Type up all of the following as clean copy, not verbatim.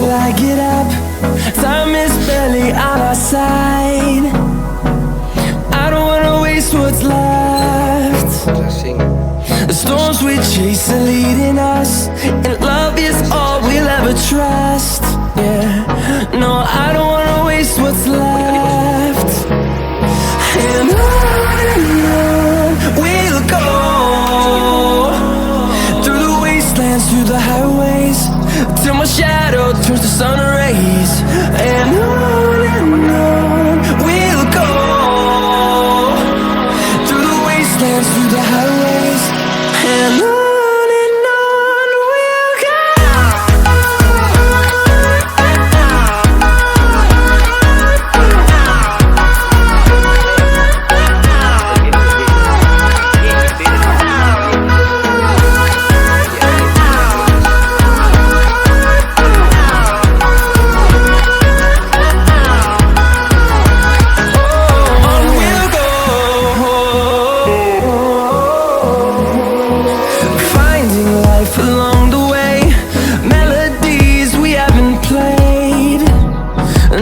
till I get up. Time is barely on our side. I don't wanna waste what's left. The storms we chase are leading us, and love is all we'll ever trust. Yeah, no, I don't wanna waste what's left. And on we'll go, through the wastelands, through the highways, till my shadow turns to sun rays. And on we'll go, through the wastelands, through the highways, and on. Along the way, melodies we haven't played.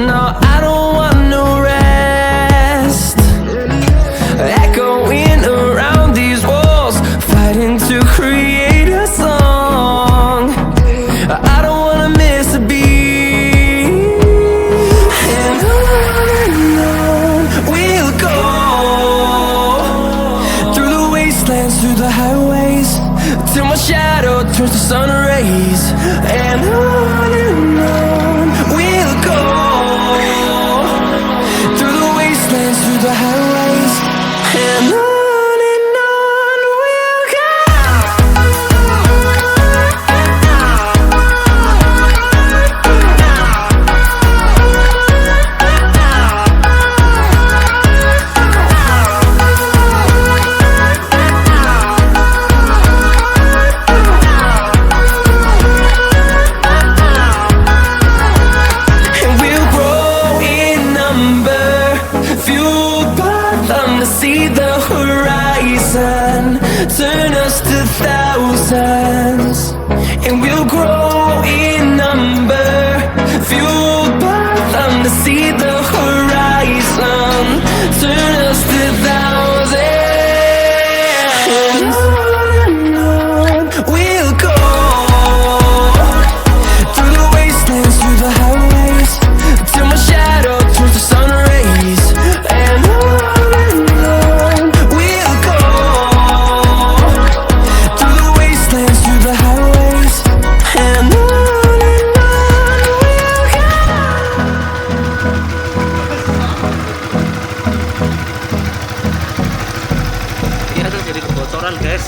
No, I don't want no rest. Echoing around these walls, fighting to create a song. I don't wanna miss a beat. And on we'll go, through the wastelands, through the highways, till my shadow turns to sun rays. And on we'll go, through the wastelands, through the highways, and on we'll go. See the horizon turn us to thousands, and we'll grow in number, fueled by them to see the horizon turn us to thousands. And on we'll go, through the wastelands, through the highways, till my shadow turns to sun rays. And jadi kebocoran guys.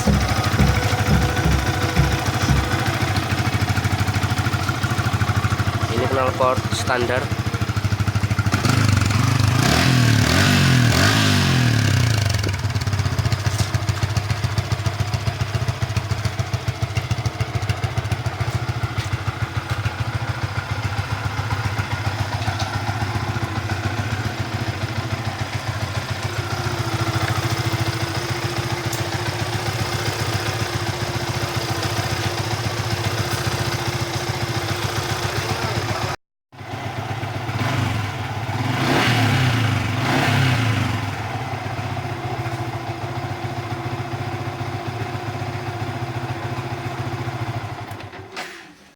Ini knalpot standar.